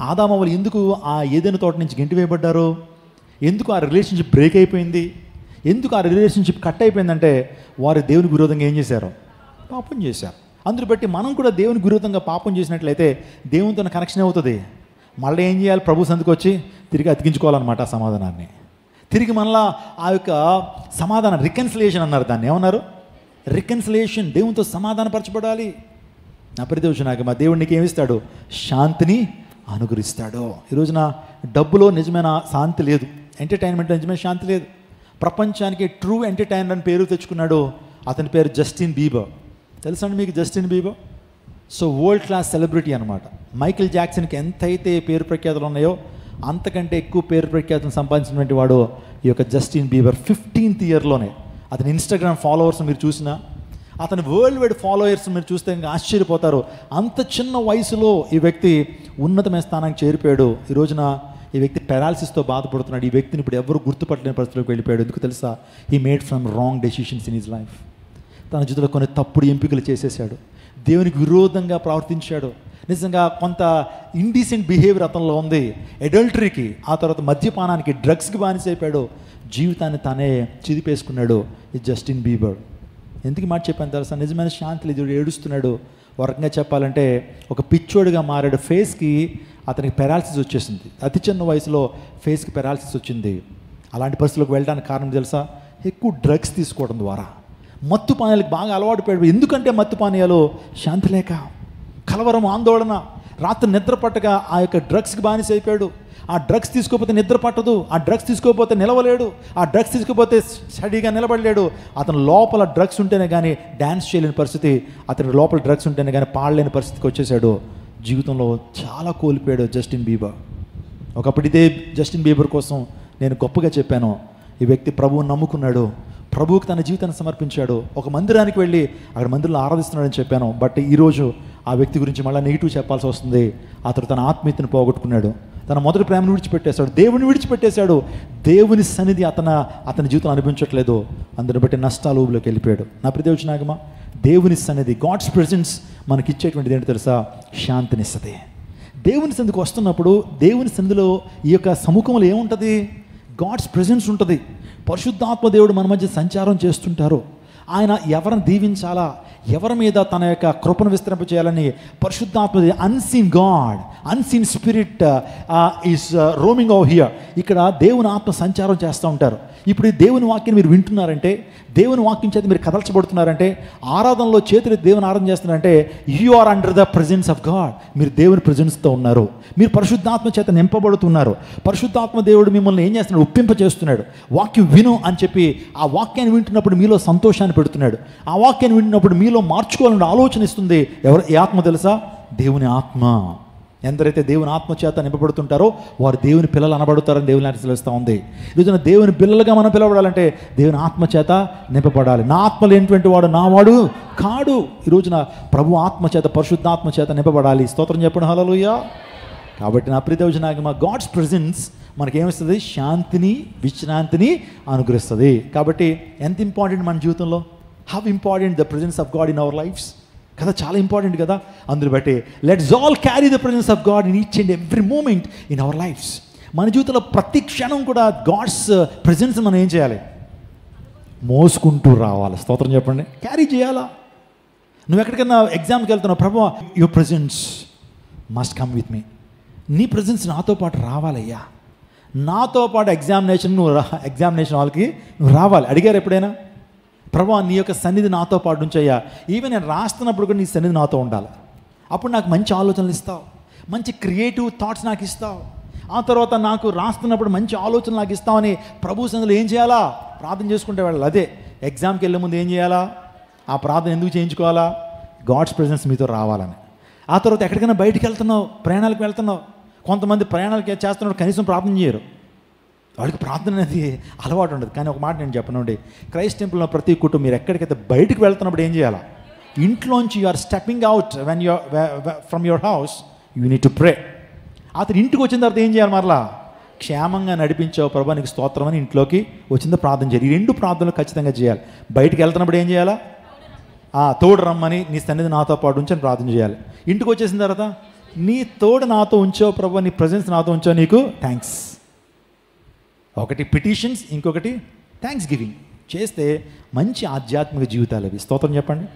ఆదామవ్వలు ఎందుకు ఆ ఏదైనా తోట నుంచి గెంటి వేయబడ్డారు? ఎందుకు ఆ రిలేషన్షిప్ బ్రేక్ అయిపోయింది? ఎందుకు ఆ రిలేషన్షిప్ కట్ అయిపోయిందంటే వారు దేవునికి విరోధంగా ఏం చేశారు? పాపం చేశారు. అందుని బట్టి మనం కూడా దేవునికి విరోధంగా పాపం చేసినట్లయితే దేవునితో కనెక్షన్ అవుతుంది. మళ్ళీ ఏం చేయాలి? ప్రభు సందుకు వచ్చి తిరిగి అతికించుకోవాలన్నమాట ఆ సమాధానాన్ని. తిరిగి మళ్ళా ఆ యొక్క సమాధానం, రికన్సిలేషన్ అన్నారు దాన్ని. ఏమన్నారు? రికన్సిలేషన్. దేవునితో సమాధానపరచబడాలి. నా ప్రతివచనాక మా దేవుడు నీకు ఏమిస్తాడు? శాంతిని అనుగ్రహిస్తాడు. ఈరోజున డబ్బులో నిజమైన శాంతి లేదు, ఎంటర్టైన్మెంట్లో నిజమైన శాంతి లేదు. ప్రపంచానికి ట్రూ ఎంటర్టైనర్ అని పేరు తెచ్చుకున్నాడు. అతని పేరు జస్టిన్ బీబర్. తెలుసా అండి మీకు Justin Bieber? So world class celebrity అనమాట. మైకిల్ జాక్సన్కి ఎంతైతే పేరు ప్రఖ్యాతులు ఉన్నాయో అంతకంటే ఎక్కువ పేరు ప్రఖ్యాతులు సంపాదించినటువంటి వాడు ఈ యొక్క జస్టిన్ బీబర్. 15th ఇయర్లోనే అతని ఇన్స్టాగ్రామ్ ఫాలోవర్స్ మీరు చూసినా, అతని వరల్డ్ వైడ్ ఫాలోవర్స్ మీరు చూస్తే ఇంకా ఆశ్చర్యపోతారు. అంత చిన్న వయసులో ఈ వ్యక్తి ఉన్నతమైన స్థానానికి చేరిపోయాడు. ఈ రోజున ఈ వ్యక్తి పెరాలసిస్తో బాధపడుతున్నాడు. ఈ వ్యక్తిని ఇప్పుడు ఎవరు గుర్తుపట్టలేని పరిస్థితిలోకి వెళ్ళిపోయాడు. ఎందుకు తెలుసా? He made from wrong decisions in his life. తన జీవితంలో కొన్ని తప్పుడు ఎంపికలు చేసేసాడు. దేవునికి విరోధంగా ప్రవర్తించాడు. నిజంగా కొంత ఇండీసెంట్ బిహేవియర్ అతనిలో ఉంది. అడల్టరీకి, ఆ తర్వాత మద్యపానానికి, డ్రగ్స్కి బానిస అయిపోయాడు. జీవితాన్ని తానే చిదిపేసుకున్నాడు ఈ జస్టిన్ బీబర్. ఎందుకు మాట చెప్పాను తెలుసా? నిజమైన శాంతి లేదు, ఏడుస్తున్నాడు. ఒక రకంగా చెప్పాలంటే ఒక పిచ్చోడిగా మారాడు. ఫేస్కి అతనికి పెరాలసిస్ వచ్చేసింది. అతి చిన్న వయసులో ఫేస్కి పెరాలసిస్ వచ్చింది. అలాంటి పరిస్థితులకు వెళ్ళడానికి కారణం తెలుసా? ఎక్కువ డ్రగ్స్ తీసుకోవడం ద్వారా. మత్తు పానీయాలకు బాగా అలవాటు పడి. ఎందుకంటే మత్తు పానీయాలు శాంతి లేక, కలవరం, ఆందోళన, రాత్రి నిద్ర పట్టగా ఆ యొక్క డ్రగ్స్కి బానిస అయిపోయాడు. ఆ డ్రగ్స్ తీసుకోకపోతే నిద్ర పట్టదు, ఆ డ్రగ్స్ తీసుకోకపోతే నిలవలేడు, ఆ డ్రగ్స్ తీసుకోకపోతే స్టడీగా నిలబడలేడు. అతను లోపల డ్రగ్స్ ఉంటేనే కానీ డ్యాన్స్ చేయలేని పరిస్థితి, అతని లోపల డ్రగ్స్ ఉంటేనే కానీ పాడలేని పరిస్థితికి వచ్చేసాడు. జీవితంలో చాలా కోల్పోయాడు జస్టిన్ బీబర్. ఒకప్పుడు ఇదే జస్టిన్ బీబర్ కోసం నేను గొప్పగా చెప్పాను. ఈ వ్యక్తి ప్రభువుని నమ్ముకున్నాడు, ప్రభువుకి తన జీవితాన్ని సమర్పించాడు. ఒక మందిరానికి వెళ్ళి అక్కడ మందిరంలో ఆరాధిస్తున్నాడని చెప్పాను. బట్ ఈరోజు ఆ వ్యక్తి గురించి మళ్ళీ నెగిటివ్ చెప్పాల్సి వస్తుంది. అతడు తన ఆత్మీయతను పోగొట్టుకున్నాడు, తన మొదటి ప్రేమను విడిచిపెట్టేశాడు, దేవుని విడిచిపెట్టేశాడు. దేవుని సన్నిధి అతని జీవితం అనిపించట్లేదు. అందుని బట్టి నష్టాలు ఊబిలోకి వెళ్ళిపోయాడు. నా ప్రతివచనాగమా, దేవుని సన్నిధి, గాడ్స్ ప్రెజెన్స్ మనకి ఇచ్చేటువంటిది ఏంటో తెలుసా? శాంతినిస్తుంది. దేవుని సన్నిధికి వస్తున్నప్పుడు దేవుని సన్నిధిలో ఈ యొక్క సముఖంలో ఏముంటుంది? గాడ్స్ ప్రెజెన్స్ ఉంటుంది. పరిశుద్ధాత్మ దేవుడు మన మధ్య సంచారం చేస్తుంటారు. ఆయన ఎవరిని దీవించాలా, ఎవరి మీద తన యొక్క కృపను విస్తరింపచేయాలని పరిశుద్ధాత్మ, unseen God, unseen spirit is roaming over here. ఇక్కడ దేవుని ఆత్మ సంచారం చేస్తూ ఉంటారు. ఇప్పుడు ఈ దేవుని వాక్యం మీరు వింటున్నారంటే, దేవుని వాక్యం చేత మీరు కదల్చబడుతున్నారంటే, ఆరాధనలో చేతులు దేవుని ఆరాధన చేస్తున్నారంటే you are under the presence of God. మీరు దేవుని ప్రెజెన్స్తో ఉన్నారు. మీరు పరిశుద్ధాత్మ చేత నింపబడుతున్నారు. పరిశుద్ధాత్మ దేవుడు మిమ్మల్ని ఏం చేస్తున్నాడు? ఒప్పింప చేస్తున్నాడు. వాక్యం విను అని చెప్పి ఆ వాక్యాన్ని వింటున్నప్పుడు మీలో సంతోషాన్ని పెడుతున్నాడు. ఆ వాక్యాన్ని వింటున్నప్పుడు మీలో మార్చుకోవాలని ఆలోచన ఇస్తుంది. ఏ ఆత్మ తెలుసా? దేవుని ఆత్మ. ఎందరైతే దేవుని ఆత్మ చేత నింపబడుతుంటారో వారు దేవుని పిల్లలు అనబడుతారని దేవుని తెలుస్తూ ఉంది. ఈరోజున దేవుని పిల్లలుగా మనం పిలవడాలంటే దేవుని ఆత్మ చేత నింపబడాలి. నా ఆత్మ లేనిటువంటి వాడు నా వాడు కాడు. ఈరోజున ప్రభు ఆత్మ చేత, పరిశుద్ధాత్మ చేత నింపబడాలి. స్తోత్రం చెప్పండి, హల్లెలూయా. కాబట్టి నా ప్రియదేవజనాగమ, గాడ్స్ ప్రెజెన్స్ మనకేమిస్తుంది? శాంతిని, విశ్రాంతిని అనుగ్రహిస్తుంది. కాబట్టి ఎంత ఇంపార్టెంట్ మన జీవితంలో? How important the presence of God in our lives కదా, చాలా ఇంపార్టెంట్ కదా. అందుని బట్టి let's all carry the presence of God in each and every moment in our lives. మన జీవితంలో ప్రతి క్షణం కూడా గాడ్స్ ప్రెజెన్స్ మనం ఏం చేయాలి? మోసుకుంటూ రావాలి. స్తోత్రం చెప్పండి. క్యారీ చేయాలా? నువ్వు ఎక్కడికైనా ఎగ్జామ్కి వెళ్తున్నావు, ప్రభువా your presence must come with me. నీ ప్రెజెన్స్ నాతో పాటు రావాలయ్యా. నాతో పాటు ఎగ్జామినేషన్ హాల్కి నువ్వు రావాలి. అడిగారు ఎప్పుడైనా? ప్రభువా నీ యొక్క సన్నిధి నాతో పాటు ఉంచయ్యా. ఈవెన్ నేను రాస్తున్నప్పుడు కూడా నీ సన్నిధి నాతో ఉండాలి. అప్పుడు నాకు మంచి ఆలోచనలు ఇస్తావు, మంచి క్రియేటివ్ థాట్స్ నాకు ఇస్తావు. ఆ తర్వాత నాకు రాస్తున్నప్పుడు మంచి ఆలోచనలు నాకు ఇస్తావని ప్రభు సన్నిధిలో ఏం చేయాలా? ప్రార్థన చేసుకుంటే వెళ్ళాలి. అదే ఎగ్జామ్కి వెళ్ళే ముందు ఏం చేయాలా? ఆ ప్రార్థన ఎందుకు చేయించుకోవాలా? గాడ్స్ ప్రెజెన్స్ మీతో రావాలని. ఆ తర్వాత ఎక్కడికైనా బయటికి వెళ్తున్నావు, ప్రయాణాలకు వెళ్తున్నావు. కొంతమంది ప్రయాణాలకు చేస్తున్నప్పుడు కనీసం ప్రార్థన చేయరు. వాళ్ళకి ప్రార్థన అనేది అలవాటు ఉండదు. కానీ ఒక మాట నేను చెప్పనండి, క్రైస్ట్ టెంపుల్లో ప్రతి కుటుంబం మీరు ఎక్కడికైతే బయటకు వెళ్తున్నప్పుడు ఏం చేయాలా? ఇంట్లోంచి you are stepping out when you from your house you need to pray. అతను ఇంటికి వచ్చిన తర్వాత ఏం చేయాలి? మరలా క్షేమంగా నడిపించావు ప్రభా నీకు స్తోత్రం అని ఇంట్లోకి వచ్చిందో ప్రార్థన చేయాలి. ఈ రెండు ప్రార్థనలు ఖచ్చితంగా చేయాలి. బయటికి వెళ్తున్నప్పుడు ఏం చేయాలా? తోడు రమ్మని నీ సన్నిధి నాతో పాటు ఉంచని ప్రార్థన చేయాలి. ఇంటికి వచ్చేసిన తర్వాత నీ తోడు నాతో ఉంచావు ప్రభు, నీ ప్రజెన్స్ నాతో ఉంచావు, నీకు థ్యాంక్స్. ఒకటి పిటిషన్స్, ఇంకొకటి థ్యాంక్స్ గివింగ్ చేస్తే మంచి ఆధ్యాత్మిక జీవితాలు అవి. స్తోత్రం చెప్పండి.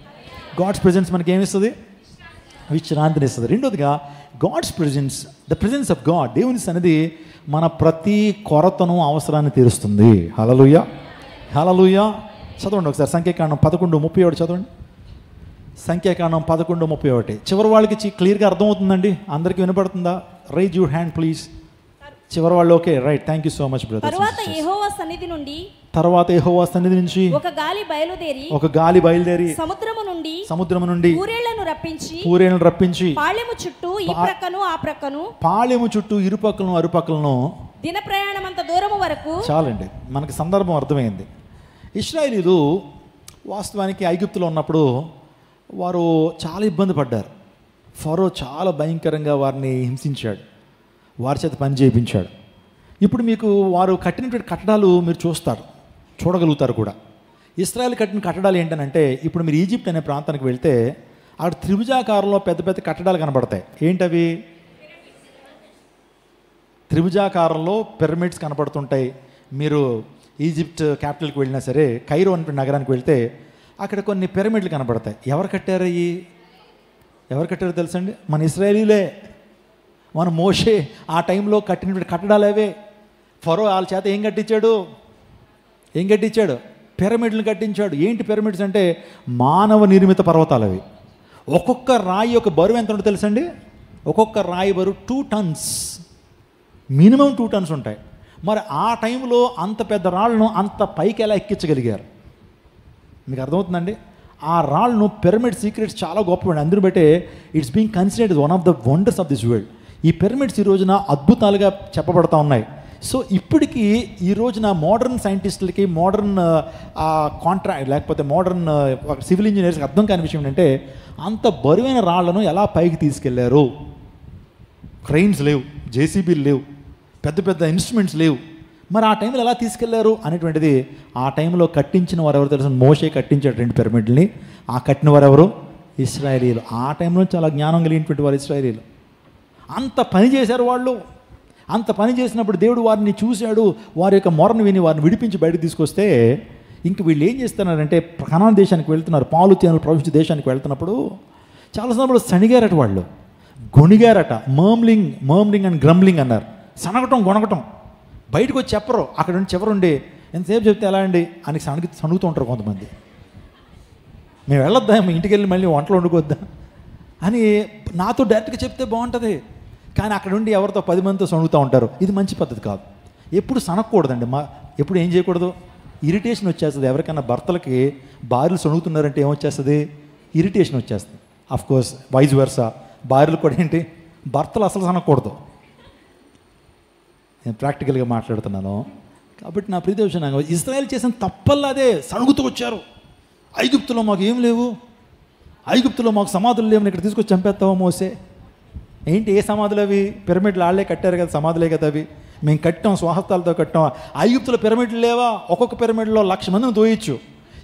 గాడ్స్ ప్రెజెన్స్ మనకి ఏమిస్తుంది? విశ్రాంతిని ఇస్తుంది. రెండోదిగా God's presence, the presence of God, దేవుని సన్నిధి మన ప్రతి కొరతను అవసరాన్ని తీరుస్తుంది. హల్లెలూయా, హల్లెలూయా. చదవండి ఒకసారి సంఖ్యాకాండం 11:31 చదవండి. సంఖ్యాకాండం 11:31 చివరి వాళ్ళకి క్లియర్గా అర్థమవుతుందండి? అందరికీ వినపడుతుందా? Rise your hand please. చివరి వాళ్ళు okay, right, thank you so much brother. తర్వాత యెహోవా సన్నిధి నుంచి ఒక గాలి బయలుదేరి సముద్రము నుండి పూరేళ్లను రప్పించి పాళెము చుట్టూ ఈ ప్రక్కను ఆ ప్రక్కను పాళెము చుట్టూ ఇరుపక్కలను అరుపక్కలను దిన ప్రయాణమంత దూరము వరకు. చాలండి, మనకి సందర్భం అర్థమైంది. ఇశ్రాయేలీలు వాస్తవానికి ఐగుప్తులో ఉన్నప్పుడు వారు చాలా ఇబ్బంది పడ్డారు. ఫరో చాలా భయంకరంగా వారిని హింసించాడు, వారి చేత పని చేయించాడు. ఇప్పుడు మీకు వారు కట్టినటువంటి కట్టడాలు మీరు చూడగలుగుతారు కూడా. ఇశ్రాయేల్ కట్టిన కట్టడాలు ఏంటనంటే, ఇప్పుడు మీరు ఈజిప్ట్ అనే ప్రాంతానికి వెళ్తే అక్కడ త్రిభుజాకారంలో పెద్ద పెద్ద కట్టడాలు కనబడతాయి. ఏంటవి? త్రిభుజాకారంలో పిరమిడ్స్ కనపడుతుంటాయి. మీరు ఈజిప్ట్ క్యాపిటల్కి వెళ్ళినా సరే, కైరో అనే నగరానికి వెళ్తే అక్కడ కొన్ని పిరమిడ్లు కనపడతాయి. ఎవరు కట్టారో తెలుసండి? మన ఇశ్రాయేలీలే. మన మోషే ఆ టైంలో కట్టినటువంటి కట్టడాలు అవే. ఫరో వాళ్ళ చేత ఏం కట్టించాడు? పిరమిడ్లను కట్టించాడు. ఏంటి పిరమిడ్స్ అంటే? మానవ నిర్మిత పర్వతాలు అవి. ఒక్కొక్క రాయి యొక్క బరువు ఎంత ఉంటుందో తెలుసండి? ఒక్కొక్క రాయి బరువు 2 tons, మినిమం 2 tons ఉంటాయి. మరి ఆ టైంలో అంత పెద్ద రాళ్ళను అంత పైకి ఎలా ఎక్కించగలిగారు? మీకు అర్థమవుతుందండి? ఆ రాళ్ళను పిరమిడ్ సీక్రెట్స్ చాలా గొప్పవండి. అందరూ బట్టే it's being considered one of the wonders of this world. ఈ పిరమిడ్స్ ఈ రోజున అద్భుతాలుగా చెప్పబడతా ఉన్నాయి. సో ఇప్పటికీ ఈ రోజున మోడర్న్ సైంటిస్టులకి, మోడర్న్ లేకపోతే మోడర్న్ సివిల్ ఇంజనీర్స్కి అర్థం కాని విషయం ఏంటంటే, అంత బరువైన రాళ్లను ఎలా పైకి తీసుకెళ్లారు? క్రెయిన్స్ లేవు, జేసీబీలు లేవు, పెద్ద పెద్ద ఇన్స్ట్రుమెంట్స్ లేవు. మరి ఆ టైంలో ఎలా తీసుకెళ్లారు అనేటువంటిది ఆ టైంలో కట్టించిన వారు ఎవరు తెలుసు? మోషే కట్టించాడు 2 పిరమిడ్లని. ఆ కట్టిన వారు ఎవరు? ఇశ్రాయేలీలు. ఆ టైంలో చాలా జ్ఞానం కలిగినటువంటి వారు ఇశ్రాయేలీలు. అంత పని చేశారు వాళ్ళు. అంత పని చేసినప్పుడు దేవుడు వారిని చూశాడు. వారి యొక్క మొరను విని వారిని విడిపించి బయటకు తీసుకొస్తే ఇంక వీళ్ళు ఏం చేస్తున్నారంటే, కనాన్ దేశానికి వెళ్తున్నారు, పాలు తేనెలు ప్రవహించే దేశానికి వెళ్తున్నప్పుడు చాలా సందర్భంలో సణిగారట, వాళ్ళు గొణిగారట. మర్మ్లింగ్ అండ్ గ్రమ్లింగ్ అన్నారు. సనగటం, గొనగటం. బయటకు వచ్చి చెప్పరు. అక్కడ నుంచి చివరుండి ఎంతసేపు చెప్తే ఎలా అండి అని సణుగుతూ ఉంటారు కొంతమంది. మేము వెళ్ళొద్దా, మీ ఇంటికి వెళ్ళి మళ్ళీ వంటలు వండుకోవద్దా అని నాతో డైరెక్ట్గా చెప్తే బాగుంటుంది. కానీ అక్కడ ఉండి ఎవరితో 10 మందితో సణుగుతూ ఉంటారు. ఇది మంచి పద్ధతి కాదు. ఎప్పుడు సనగకూడదండి. ఎప్పుడు ఏం చేయకూడదు? ఇరిటేషన్ వచ్చేస్తుంది. ఎవరికైనా భర్తలకి భార్యలు సణుగుతున్నారంటే ఏమొచ్చేస్తుంది? ఇరిటేషన్ వచ్చేస్తుంది. అఫ్కోర్స్ వైజ్ వర్సా భార్యలు కూడా ఏంటి, భర్తలు అసలు సనగకూడదు. నేను ప్రాక్టికల్గా మాట్లాడుతున్నాను కాబట్టి నా ప్రియ విషయం, ఇశ్రాయేల్ చేసిన తప్పల్లా అదే. సణుగుతూ వచ్చారు. ఐగుప్తులో మాకు ఏం లేవు, ఐగుప్తులో మాకు సమాధులు లేవని ఇక్కడ తీసుకొచ్చి చంపేస్తావా మోసే? ఏంటి ఏ సమాధులు అవి? పిరమిడ్లు వాళ్ళే కట్టారు కదా, సమాధులే కదా అవి. మేము కట్టాం, స్వహస్తాలతో కట్టాం. ఐగుప్తులో పిరమిడ్లు లేవా? ఒక్కొక్క పిరమిడ్లో 1,00,000 మందిని తోయచ్చు.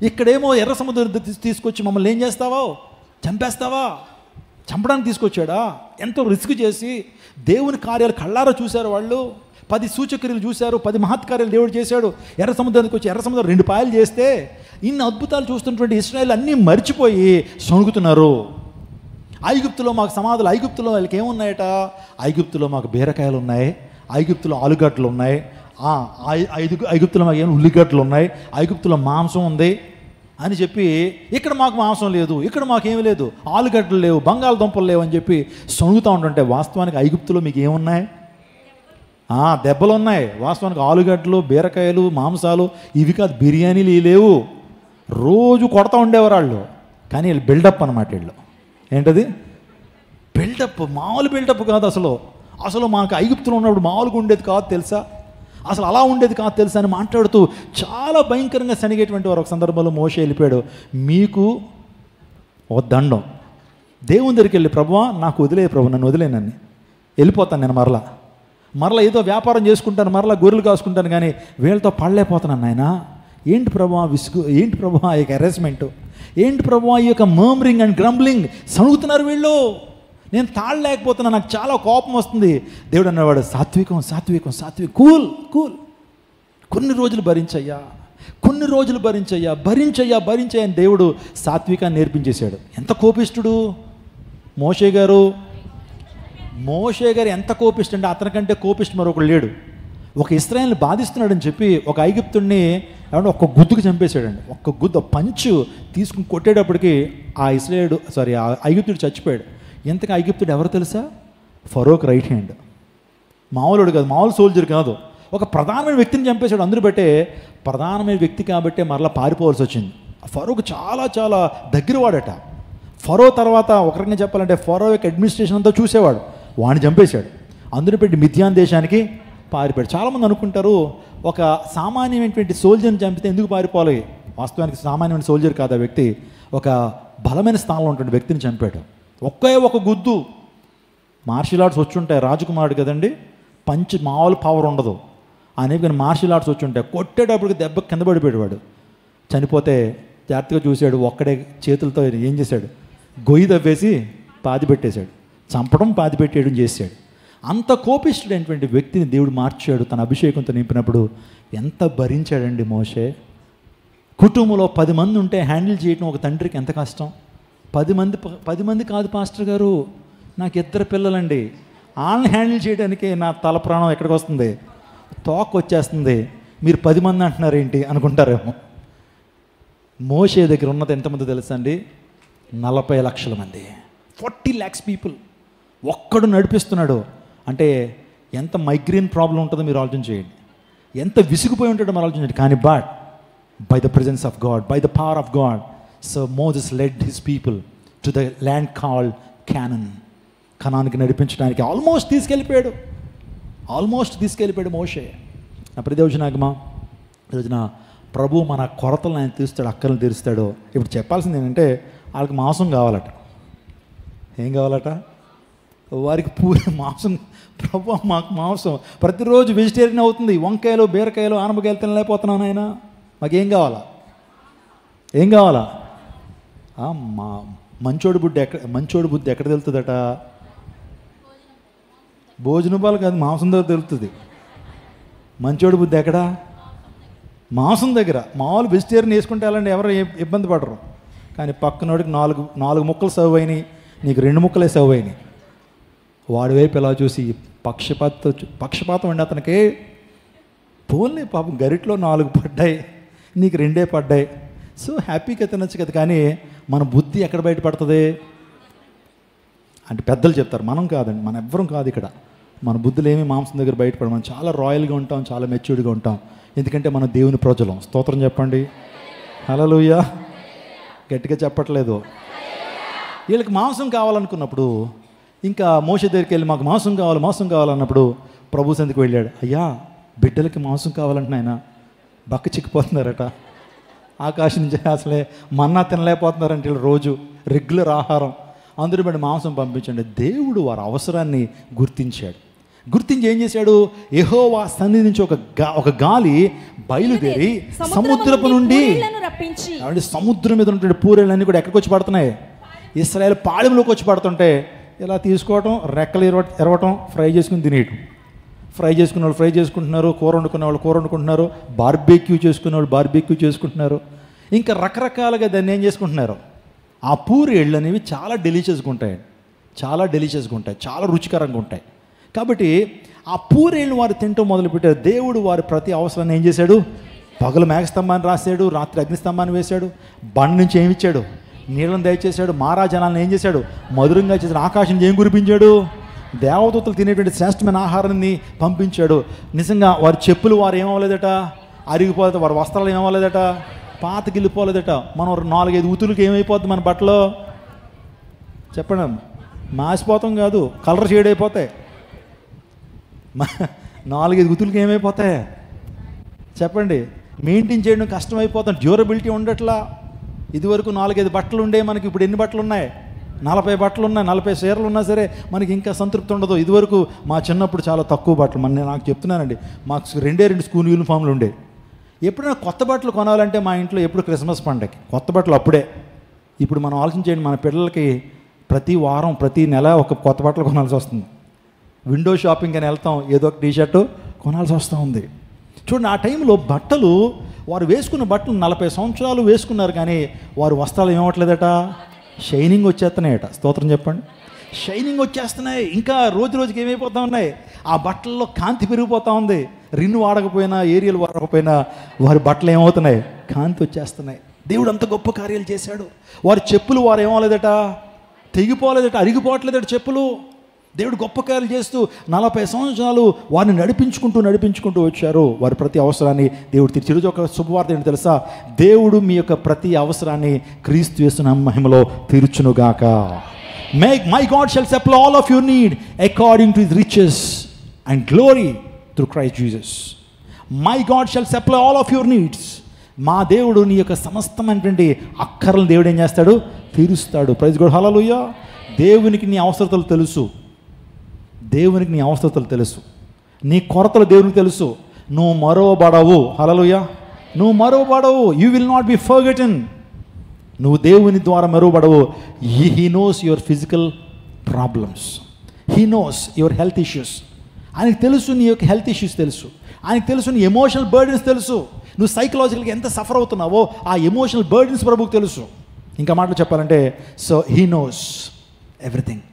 ఇక్కడేమో ఎర్ర సముద్రం తీసుకొచ్చి మమ్మల్ని ఏం చేస్తావా? చంపేస్తావా? చంపడానికి తీసుకొచ్చాడా? ఎంతో రిస్క్ చేసి దేవుని కార్యాలు కళ్ళారా చూశారు వాళ్ళు. 10 సూచక్రియలు చూశారు, 10 మహత్కార్యాలు దేవుడు చేశాడు. ఎర్ర సముద్రానికి వచ్చి ఎర్ర సముద్రం 2 పాయలు చేస్తే ఇన్ని అద్భుతాలు చూస్తున్నటువంటి ఇశ్రాయేల్ అన్నీ మర్చిపోయి సణుగుతున్నారు. ఐగుప్తులో మాకు సమాధులు, ఐగుప్తులో వాళ్ళకి ఏమున్నాయట? ఐగుప్తులో మాకు బీరకాయలు ఉన్నాయి, ఐగుప్తులో ఆలుగడ్డలు ఉన్నాయి, ఐగుప్తులో మాకు ఏమైనా ఉల్లిగడ్డలు ఉన్నాయి, ఐగుప్తులో మాంసం ఉంది అని చెప్పి, ఇక్కడ మాకు మాంసం లేదు, ఇక్కడ మాకేమీ లేదు, ఆలుగడ్డలు లేవు, బంగాళదుంపలు లేవు అని చెప్పి సణుగుతూ ఉంటుంటే, వాస్తవానికి ఐగుప్తులో మీకు ఏమున్నాయి? దెబ్బలు ఉన్నాయి. వాస్తవానికి ఆలుగడ్డలు, బీరకాయలు, మాంసాలు ఇవి కాదు, బిర్యానీలు ఇవి లేవు. రోజు కొడతా ఉండేవారు వాళ్ళు. కానీ వీళ్ళు బిల్డప్ అన్నమాట. వీళ్ళు ఏంటది? బిల్డప్. మామూలు బిల్డప్ కాదు అసలు మాకు ఐగుప్తులో ఉన్నప్పుడు మామూలుగా ఉండేది కాదు తెలుసా, అసలు అలా ఉండేది కాదు తెలుసా అని మాట్లాడుతూ చాలా భయంకరంగా సనిగేటువంటి వారు. ఒక సందర్భంలో మోషే వెళ్ళిపోయాడు. మీకు ఒక దండం, దేవుని దగ్గరికి వెళ్ళి, ప్రభువా నాకు వదిలే ప్రభు, నన్ను వదిలేనని వెళ్ళిపోతాను నేను, మరలా ఏదో వ్యాపారం చేసుకుంటాను, మరలా గొర్రెలు కాసుకుంటాను, కానీ వీళ్ళతో పడలేకపోతున్నాను నాయన. ఏంటి ప్రభువా విసుగు, ఏంటి ప్రభువా ఈ యొక్క హెరాస్మెంట్, ఏంటి ప్రభువా ఈ యొక్క మర్మరింగ్ అండ్ గ్రంబ్లింగ్? సణుగుతున్నారు వీళ్ళు. నేను తాళలేకపోతున్నా, నాకు చాలా కోపం వస్తుంది. దేవుడు అన్నవాడు, సాత్వికం సాత్వికం సాత్వికం, కూల్ కూల్, కొన్ని రోజులు భరించయ్యా, కొన్ని రోజులు భరించయ్యా, భరించయ్యా భరించయ్యా అని దేవుడు సాత్వికాన్ని నేర్పించేశాడు. ఎంత కోపిష్ఠుడు మోషే గారు. మోషే గారు ఎంత కోపిష్ఠ అంటే అతనికంటే కోపిష్ఠ మరొకడు లేడు. ఒక ఇశ్రాయేల్ని బాధిస్తున్నాడని చెప్పి ఒక ఐగుప్తుడిని ఏమంటే ఒక్క గుద్దుకు చంపేశాడండి. ఒక్క గుద్దు పంచు తీసుకుని కొట్టేటప్పటికి ఆ ఐగుప్తుడు చచ్చిపోయాడు. ఎంతగా ఐగుప్తుడు ఎవరు తెలుసా? ఫరోక్ రైట్ హ్యాండ్. మామూలుడు కాదు, మామూలు సోల్జర్ కాదు, ఒక ప్రధానమైన వ్యక్తిని చంపేశాడు. అందరూ బట్టే ప్రధానమైన వ్యక్తి కాబట్టే మరలా పారిపోవాల్సి వచ్చింది. ఫరోకు చాలా చాలా దగ్గరవాడట. ఫరో తర్వాత ఒక రకంగా చెప్పాలంటే ఫరో యొక్క అడ్మినిస్ట్రేషన్ అంతా చూసేవాడు. వాడిని చంపేశాడు. అందరూ పెట్టి మిథ్యాన్ దేశానికి పారిపోయాడు. చాలామంది అనుకుంటారు ఒక సామాన్యమైనటువంటి సోల్జర్ని చంపితే ఎందుకు పారిపోవాలి. వాస్తవానికి సామాన్యమైన సోల్జర్ కాదు ఆ వ్యక్తి, ఒక బలమైన స్థానంలో ఉంటున్న వ్యక్తిని చంపాడు. ఒకే ఒక గుద్దు. మార్షల్ ఆర్ట్స్ వచ్చుంటాయి, రాజకుమారుడు కదండి, పంచి మామూలు పవర్ ఉండదు. అనేవి కానీ మార్షల్ ఆర్ట్స్ వచ్చుంటాయి. కొట్టేటప్పటికి దెబ్బ కింద పడిపోయాడు. వాడు చనిపోతే జాగ్రత్తగా చూశాడు. ఒక్కడే చేతులతో ఏం చేశాడు, గొయ్యి తవ్వేసి పాతి పెట్టేశాడు. చంపడం పాతి పెట్టేయడం చేశాడు. అంత కోపిష్ఠుడైనటువంటి వ్యక్తిని దేవుడు మార్చాడు తన అభిషేకంతో నింపినప్పుడు. ఎంత భరించాడండి మోషే. కుటుంబంలో 10 మంది ఉంటే హ్యాండిల్ చేయడం ఒక తండ్రికి ఎంత కష్టం. 10 మంది కాదు పాస్టర్ గారు, నాకు 2 పిల్లలండి, వాళ్ళని హ్యాండిల్ చేయడానికే నా తల ప్రాణం ఎక్కడికి వస్తుంది, తోక వచ్చేస్తుంది. మీరు 10 మంది అంటున్నారు ఏంటి అనుకుంటారేమో. మోషే దగ్గర ఉన్నది ఎంతమంది తెలుసా అండి? 40 లక్షల మంది, 40 lakhs పీపుల్. ఒక్కడు నడిపిస్తున్నాడు అంటే ఎంత మైగ్రేన్ ప్రాబ్లం ఉంటుందో మీరు ఆలోచన చేయండి. ఎంత విసిగిపోయి ఉంటాడో మీరు ఆలోచన చేయండి. కానీ but by the presence of God, by the power of God, so Moses led his people to the land called Canaan. కనానికి నడిపించడానికి ఆల్మోస్ట్ తీసుకెళ్ళిపోయాడు మోషే. నా ప్రదేశనాగమా ఈరోజున ప్రభు మన కొరతలను ఆయన తీరుస్తాడు, అక్కర్లను తీరుస్తాడు. ఇప్పుడు చెప్పాల్సింది ఏంటంటే వాళ్ళకి మాంసం కావాలట. ఏం కావాలట? వారికి మాంసం. ప్రభు మాకు మాంసం, ప్రతిరోజు వెజిటేరియన్ అవుతుంది. వంకాయలు, బీరకాయలు, ఆనపకాయలు తినలేకపోతున్నాను ఆయన. మాకేం కావాలా? ఏం కావాలా? మంచోడి బుద్ధి ఎక్కడ తెలుస్తుందట? భోజనపాలు కాదు, మాంసం దగ్గర తెలుస్తుంది. మంచోడి బుద్ధి ఎక్కడ? మాంసం దగ్గర. మామూలు వెజిటేరియన్ వేసుకుంటే వెళ్ళండి, ఎవరు ఇబ్బంది పడరు. కానీ పక్కనోడికి 4 ముక్కలు సర్వ్ అయినాయి, నీకు 2 ముక్కలే సర్వ్ అయినాయి. వాడి వైపు ఎలా చూసి పక్షపాతం అండి అతనికి. పోన్లే పాపం, గరిట్లో 4 పడ్డాయి, నీకు 2 పడ్డాయి, సో హ్యాపీగా తినచ్చు కదా. కానీ మన బుద్ధి ఎక్కడ బయటపడుతుంది అంటే పెద్దలు చెప్తారు, మనం కాదండి, మనం ఎవ్వరం కాదు ఇక్కడ. మన బుద్ధులు ఏమీ మాంసం దగ్గర బయటపడము. మనం చాలా రాయల్గా ఉంటాం, చాలా మెచ్యూర్డ్గా ఉంటాం. ఎందుకంటే మనం దేవుని ప్రజలం. స్తోత్రం చెప్పండి. హల్లెలూయా. గట్టిగా చెప్పట్లేదు. వీళ్ళకి మాంసం కావాలనుకున్నప్పుడు ఇంకా మోషే దగ్గరికి వెళ్ళి మాకు మాంసం కావాలన్నప్పుడు ప్రభు సందికి వెళ్ళాడు. అయ్యా, బిడ్డలకి మాంసం కావాలంటే ఆయన బక్క చిక్కిపోతున్నారట. ఆకాశం నుంచి అసలే మన్నా తినలేకపోతున్నారంటే రోజు రెగ్యులర్ ఆహారం. అందరూ బట్టి మాంసం పంపించండి. దేవుడు వారి అవసరాన్ని గుర్తించి ఏం చేశాడు? యెహోవా సన్నిధి నుంచి ఒక గాలి బయలుదేరి సముద్రపు నుండి సముద్రం మీద ఉన్నటువంటి పూరేళ్ళన్నీ కూడా ఎక్కడికి వచ్చి పడుతున్నాయి? ఇశ్రాయేల్ పాళెంలోకి వచ్చి పడుతుంటే ఇలా తీసుకోవటం, రెక్కలు ఎరవటం, ఫ్రై చేసుకుని తినేయటం. ఫ్రై చేసుకునే వాళ్ళు ఫ్రై చేసుకుంటున్నారు, కూర వండుకునే వాళ్ళు కూర వండుకుంటున్నారు, బార్బెక్యూ చేసుకునే వాళ్ళు బార్బెక్యూ చేసుకుంటున్నారు. ఇంకా రకరకాలుగా దాన్ని ఏం చేసుకుంటున్నారు? ఆ పూరేళ్ళు అనేవి చాలా డెలిషియస్గా ఉంటాయి, చాలా రుచికరంగా ఉంటాయి. కాబట్టి ఆ పూరేళ్ళు వారు తింటూ మొదలుపెట్టారు. దేవుడు వారి ప్రతి అవసరాన్ని ఏం చేశాడు? పగలు మేఘస్తంభాన్ని రాశాడు, రాత్రి అగ్నిస్తంభాన్ని వేశాడు. బండ నుంచి ఏమి ఇచ్చాడు? నీళ్ళను దయచేశాడు. మారాజనాలను ఏం చేశాడు? మధురంగా చేశాడు. ఆకాశం ఏం కురిపించాడు? దేవదూతలు తినేటువంటి శ్రేష్టమైన ఆహారాన్ని పంపించాడు. నిజంగా వారి చెప్పులు వారు ఏమవ్వలేదట, అరిగిపోలేదట. వారి వస్త్రాలు ఏమవ్వలేదట, పాతగిల్లిపోలేదట. మనం 4-5 ఉతులకి ఏమైపోద్ది మన బట్టలో? చెప్పండి. మాసిపోతాం కాదు, కలర్ షేడ్ అయిపోతాయి. 4-5 ఉతులకి ఏమైపోతాయి చెప్పండి? మెయింటైన్ చేయడం కష్టమైపోతాం. డ్యూరబిలిటీ ఉండట్లా. ఇదివరకు 4-5 బట్టలు ఉండే, మనకి ఇప్పుడు ఎన్ని బట్టలు ఉన్నాయి? 40 బట్టలు ఉన్నాయి. 40 చీరలు ఉన్నా సరే మనకి ఇంకా సంతృప్తి ఉండదు. ఇదివరకు మా చిన్నప్పుడు చాలా తక్కువ బట్టలు. నాకు చెప్తున్నానండి, మాకు 2 స్కూల్ యూనిఫామ్లు ఉండే. ఎప్పుడైనా కొత్త బట్టలు కొనాలంటే మా ఇంట్లో ఎప్పుడు క్రిస్మస్ పండగకి కొత్త బట్టలు అప్పుడే. ఇప్పుడు మనం ఆలోచించేయండి, మన పిల్లలకి ప్రతి వారం ప్రతి నెల ఒక కొత్త బట్టలు కొనాల్సి వస్తుంది. విండో షాపింగ్ అని వెళ్తాం, ఏదో ఒక టీషర్టు కొనాల్సి వస్తూ ఉంది. చూడండి, ఆ టైంలో బట్టలు వారు వేసుకున్న బట్టలు 40 సంవత్సరాలు వేసుకున్నారు, కానీ వారు వస్త్రాలు ఏమవట్లేదట, షైనింగ్ వచ్చేస్తున్నాయట. స్తోత్రం చెప్పండి. షైనింగ్ వచ్చేస్తున్నాయి. ఇంకా రోజు రోజుకి ఏమైపోతూ ఉన్నాయి, ఆ బట్టల్లో కాంతి పెరిగిపోతూ ఉంది. రిన్ను వాడకపోయినా, ఏరియల్ వాడకపోయినా వారి బట్టలు ఏమవుతున్నాయి, కాంతి వచ్చేస్తున్నాయి. దేవుడు అంత గొప్ప కార్యాలు చేశాడు. వారి చెప్పులు వారు ఏమవలేదట, తెగిపోలేదట, అరిగిపోవట్లేదట చెప్పులు. దేవుడు గొప్ప కార్యాలు చేస్తూ 40 సంవత్సరాలు వారిని నడిపించుకుంటూ వచ్చారు. వారి ప్రతి అవసరాన్ని దేవుడు తీర్చి. ఈరోజు ఒక శుభవార్త ఏంటి తెలుసా? దేవుడు మీ యొక్క ప్రతి అవసరాన్ని క్రీస్తు యేసు మహిమలో తీర్చునుగాక. My God shall supply all of your need according to his riches and glory through Christ Jesus. My God shall supply all of your needs. మా దేవుడు నీ యొక్క సమస్తమైనటువంటి అక్కర్లను దేవుడు ఏం చేస్తాడు, తీరుస్తాడు. ప్రైజ్ గాడ్, హల్లెలూయా. దేవునికి నీ అవసరతలు తెలుసు. దేవునికి నీ అవసరతలు తెలుసు. నీ కొరతలు దేవునికి తెలుసు. నువ్వు మరవబడవు. హల్లెలూయా. నువ్వు మరవబడవు. You will not be forgotten. నువ్వు దేవుని ద్వారా మరవబడవు. He knows your physical problems. He knows your health issues. ఆయనకు తెలుసు నీ యొక్క హెల్త్ ఇష్యూస్ తెలుసు. ఆయనకు తెలుసు నీ ఎమోషనల్ బర్డెన్స్ తెలుసు. నువ్వు సైకలాజికల్గా ఎంత సఫర్ అవుతున్నావో ఆ ఎమోషనల్ బర్డెన్స్ ప్రభువుకు తెలుసు. ఇంకా మాటలు చెప్పాలంటే, సో హీ నోస్ ఎవ్రీథింగ్.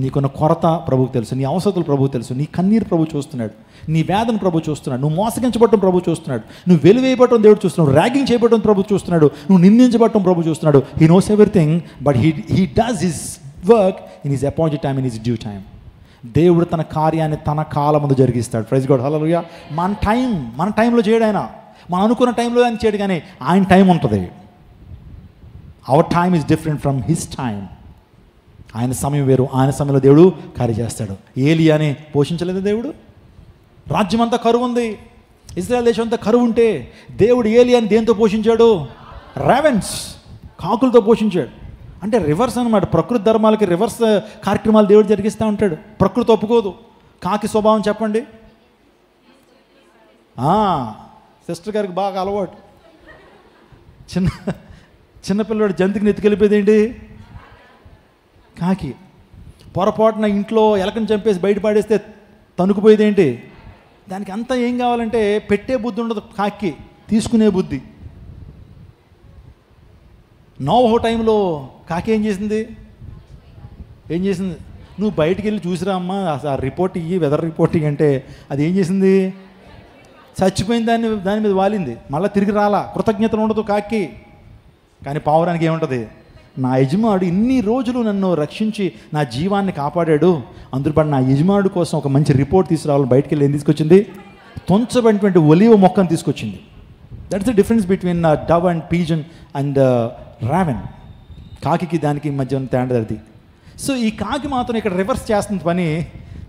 నీకున్న కొరత ప్రభువుకు తెలుసు, నీ అవసరతలు ప్రభువుకు తెలుసు, నీ కన్నీరు ప్రభు చూస్తున్నాడు, నీ వేదన ప్రభు చూస్తున్నాడు, నువ్వు మోసగించబడటం ప్రభు చూస్తున్నాడు, నువ్వు వెలివేయబడటం దేవుడు చూస్తున్నాడు, ర్యాగింగ్ చేయబడటం ప్రభు చూస్తున్నాడు, నువ్వు నిందించబడటం ప్రభు చూస్తున్నాడు. He knows everything, but he does his work in his appointed time, in his due time. దేవుడు తన కార్యాన్ని తన కాలమందు జరిగిస్తాడు. ప్రైజ్ గాడ్, హల్లెలూయా. మన టైంలో చేయడు ఆయన. మనం అనుకున్న టైంలో ఆయన చేయడు, కానీ ఆయన టైం ఉంటుంది. Our time is different from his time. ఆయన సమయం వేరు. ఆయన సమయంలో దేవుడు కార్యం చేస్తాడు. ఏలియాని పోషించలేదు దేవుడు. రాజ్యం అంతా కరువు ఉంది, ఇశ్రాయేల్ దేశం అంతా కరువు ఉంటే దేవుడు ఏలియాని దేంతో పోషించాడు? రావెన్స్, కాకులతో పోషించాడు. అంటే రివర్స్ అనమాట. ప్రకృతి ధర్మాలకి రివర్స్ కార్యక్రమాలు దేవుడు జరిగిస్తూ ఉంటాడు. ప్రకృతి ఒప్పుకోదు. కాకి స్వభావం చెప్పండి. సిస్టర్ గారికి బాగా అలవాటు. చిన్నపిల్లవాడు జంతుకుని ఎత్తుకెళ్ళిపోయేది ఏంటి? కాకి. పొరపాటున ఇంట్లో ఎలకని చంపేసి బయట పాడేస్తే తణుకుపోయేది ఏంటి? దానికి అంతా ఏం కావాలంటే పెట్టే బుద్ధి ఉండదు కాకి, తీసుకునే బుద్ధి. నోవహు టైంలో కాకి ఏం చేసింది? నువ్వు బయటికి వెళ్ళి చూసిరా అమ్మా, ఆ రిపోర్ట్ ఇయ్యి, వెదర్ రిపోర్ట్ ఇయ్యి అంటే అది ఏం చేసింది? చచ్చిపోయిన దాని మీద వాలింది. మళ్ళీ తిరిగి రాలా. కృతజ్ఞతలు ఉండదు కాకి. కానీ పావురానికి ఏముంటుంది? నా యజమానుడు ఇన్ని రోజులు నన్ను రక్షించి నా జీవాన్ని కాపాడాడు, అందులో నా యజమానుడు కోసం ఒక మంచి రిపోర్ట్ తీసుకురావాలని బయటికి వెళ్ళి ఏం తీసుకొచ్చింది? తొంచబడినటువంటి ఒలివ మొక్కను తీసుకొచ్చింది. That's the difference between Dove and pigeon and raven. కాకి దానికి మధ్య తేడా అది. సో ఈ కాకి మాత్రం ఇక్కడ రివర్స్ చేస్తున్న పని.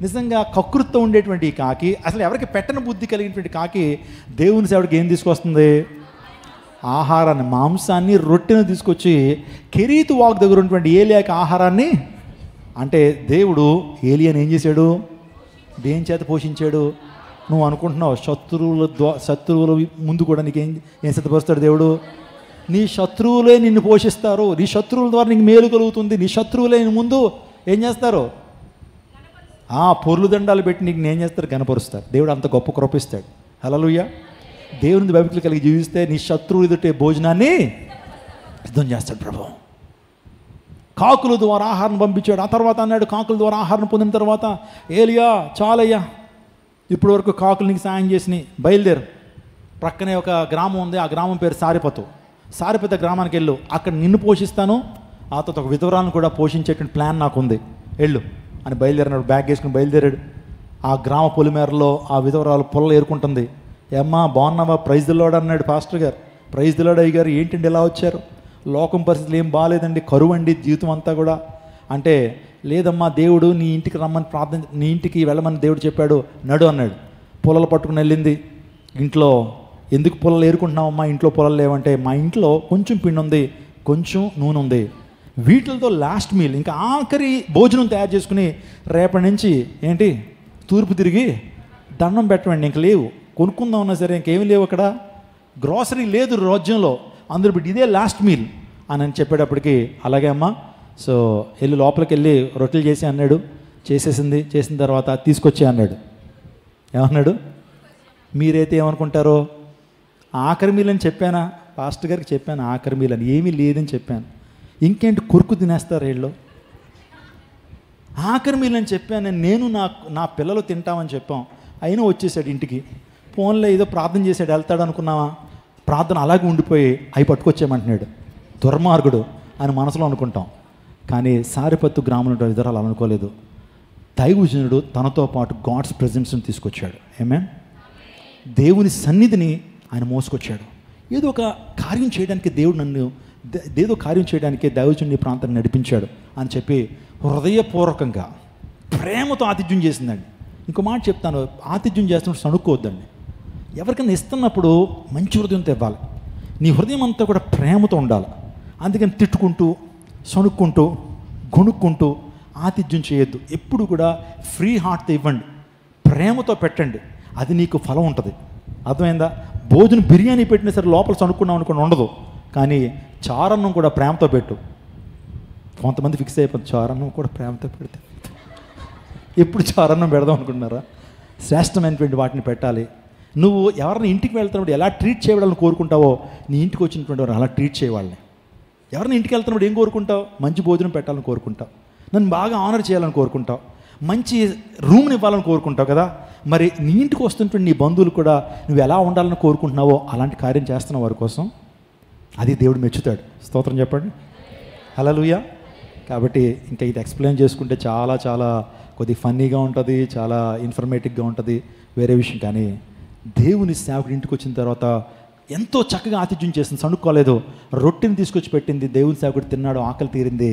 నిజంగా కకృత్తో ఉండేటువంటి ఈ కాకి, అసలు ఎవరికి పెట్టని బుద్ధి కలిగినటువంటి కాకి దేవుని సేవడికి ఏం తీసుకొస్తుంది? ఆహారాన్ని, మాంసాన్ని, రొట్టెను తీసుకొచ్చి కెరీతు వాక్ దగ్గర ఉన్నటువంటి ఏలియాకి ఆహారాన్ని, అంటే దేవుడు ఏలియాని ఏం చేశాడు? దేని చేత పోషించాడు? నువ్వు అనుకుంటున్నావు శత్రువుల ముందు కూడా నీకు ఏం సిద్ధపరుస్తాడు దేవుడు? నీ శత్రువులే నిన్ను పోషిస్తారు. నీ శత్రువుల ద్వారా నీకు మేలు కలుగుతుంది. నీ శత్రువులే ముందు ఏం చేస్తారు? పొర్లు దండాలు పెట్టి నీకు ఏం చేస్తారు? కనపరుస్తారు. దేవుడు అంత గొప్ప కృపిస్తాడు. హల్లెలూయా. దేవుని భక్తులు కలిగి జీవిస్తే నీ శత్రువులు ఎదుటే భోజనాన్ని సిద్ధం చేస్తాడు ప్రభు. కాకుల ద్వారా ఆహారం పంపించాడు. ఆ తర్వాత అన్నాడు, కాకుల ద్వారా ఆహారం పొందిన తర్వాత, ఏలియా చాలయ్యా, ఇప్పటి వరకు కాకులు నీకు సాయం చేసినాయి, బయలుదేరు. ప్రక్కనే ఒక గ్రామం ఉంది, ఆ గ్రామం పేరు సారిపత గ్రామానికి వెళ్ళు, అక్కడ నిన్ను పోషిస్తాను, ఆ తర్వాత ఒక విధవరాలను కూడా పోషించేటువంటి ప్లాన్ నాకు ఉంది, వెళ్ళు అని బయలుదేరినాడు. బ్యాగ్ వేసుకుని బయలుదేరాడు. ఆ గ్రామ పొలిమేరలో ఆ విధవరాలు పొల్ల ఏరుకుంటుంది. ఏమ్మా బాగున్నావా? ప్రైజ్ ది లార్డ్ అన్నాడు పాస్టర్ గారు. ప్రైజ్ ది లార్డ్ అయ్య గారు, ఏంటండి ఎలా వచ్చారు? లోకం పరిస్థితులు ఏం బాగాలేదండి, కరువు అండి జీవితం అంతా కూడా అంటే. లేదమ్మా, దేవుడు నీ ఇంటికి రమ్మని నీ ఇంటికి వెళ్ళమని దేవుడు చెప్పాడు, నడు అన్నాడు. పొలాలు పట్టుకుని వెళ్ళింది. ఇంట్లో ఎందుకు పొలాలు ఏరుకుంటున్నావమ్మా? ఇంట్లో పొలాలు లేవంటే, మా ఇంట్లో కొంచెం పిండి ఉంది, కొంచెం నూనె ఉంది, వీటితో లాస్ట్ మీల్, ఇంకా ఆఖరి భోజనం తయారు చేసుకుని రేపటి నుంచి ఏంటి తూర్పు తిరిగి దండం పెట్టమండి, ఇంక లేవు, కొనుక్కుందాం ఉన్నా సరే ఇంకేమీ లేవు, అక్కడ గ్రాసరీ లేదు రాజ్యంలో, అందరూ బిడ్డ ఇదే లాస్ట్ మీల్ అని చెప్పేటప్పటికి, అలాగే అమ్మా సో వెళ్ళి లోపలికి వెళ్ళి రొట్టెలు చేసి అన్నాడు. చేసిన తర్వాత తీసుకొచ్చి అన్నాడు. ఏమన్నాడు? మీరైతే ఏమనుకుంటారో, ఆఖరి మీలని చెప్పానా, పాస్టర్ గారికి చెప్పాను ఆఖరి మీలని, ఏమీ లేదని చెప్పాను. ఇంకేంటి కొరుకు తినేస్తారు వీళ్ళు. ఆఖరి మీలని చెప్పాను నేను, నా పిల్లలు తింటామని చెప్పాం. అయినా వచ్చేసాడు ఇంటికి. ఫోన్లో ఏదో ప్రార్థన చేశాడు, వెళ్తాడు అనుకున్నావా? ప్రార్థన అలాగే ఉండిపోయి అవి పట్టుకొచ్చేయమంటున్నాడు. దుర్మార్గుడు అని మనసులో అనుకుంటాం. కానీ సారిపత్తు గ్రామంలో ఇద్దరు అలా అనుకోలేదు. దైవజనుడు తనతో పాటు గాడ్స్ ప్రెజెన్స్ని తీసుకొచ్చాడు. ఆమేన్. దేవుని సన్నిధిని ఆయన మోసుకొచ్చాడు. ఏదో ఒక కార్యం చేయడానికి ఏదో కార్యం చేయడానికి దైవజనుని ప్రాంతాన్ని నడిపించాడు అని చెప్పి హృదయపూర్వకంగా ప్రేమతో ఆతిథ్యం చేసిందండి. ఇంకో మాట చెప్తాను, ఆతిథ్యం చేస్తున్నప్పుడు సణుక్కోవద్దండి. ఎవరికైనా ఇస్తున్నప్పుడు మంచి హృదయంతో ఇవ్వాలి. నీ హృదయం అంతా కూడా ప్రేమతో ఉండాలి. అందుకని తిట్టుకుంటూ, సణుక్కుంటూ, గొణుక్కుంటూ ఆతిథ్యం చేయొద్దు. ఎప్పుడు కూడా ఫ్రీ హార్ట్తో ఇవ్వండి, ప్రేమతో పెట్టండి. అది నీకు ఫలం ఉంటుంది. అర్థమైందా? భోజనం బిర్యానీ పెట్టినా సరే లోపల సణుక్కున్నాం అనుకుని ఉండదు. కానీ చారన్నం కూడా ప్రేమతో పెట్టు. కొంతమంది ఫిక్స్ అయిపోతుంది, చారన్నం కూడా ప్రేమతో పెడితే. ఎప్పుడు చారన్నం పెడదాం అనుకుంటున్నారా? శ్రేష్టమైనటువంటి వాటిని పెట్టాలి. నువ్వు ఎవరిని ఇంటికి వెళ్తున్నప్పుడు ఎలా ట్రీట్ చేయవాలని కోరుకుంటావో, నీ ఇంటికి వచ్చినటువంటి వారు అలా ట్రీట్ చేయవాళ్ళని. ఎవరిని ఇంటికి వెళ్తున్నప్పుడు ఏం కోరుకుంటావు? మంచి భోజనం పెట్టాలని కోరుకుంటావు, నన్ను బాగా ఆనర్ చేయాలని కోరుకుంటావు, మంచి రూమ్ని ఇవ్వాలని కోరుకుంటావు కదా. మరి నీ ఇంటికి వస్తున్నటువంటి నీ బంధువులు కూడా నువ్వు ఎలా ఉండాలని కోరుకుంటున్నావో అలాంటి కార్యం చేస్తున్నావు వారి కోసం. అది దేవుడు మెచ్చుతాడు. స్తోత్రం చెప్పండి. హల్లెలూయా. కాబట్టి ఇంకా ఇది ఎక్స్ప్లెయిన్ చేసుకుంటే చాలా చాలా కొద్దిగా ఫన్నీగా ఉంటుంది, చాలా ఇన్ఫర్మేటివ్గా ఉంటుంది, వేరే విషయం. కానీ దేవుని సేవకుడు ఇంటికి వచ్చిన తర్వాత ఎంతో చక్కగా ఆతిథ్యం చేసింది, సణుక్కోలేదు. రొట్టెని తీసుకొచ్చి పెట్టింది, దేవుని సేవకుడు తిన్నాడు, ఆకలి తీరింది.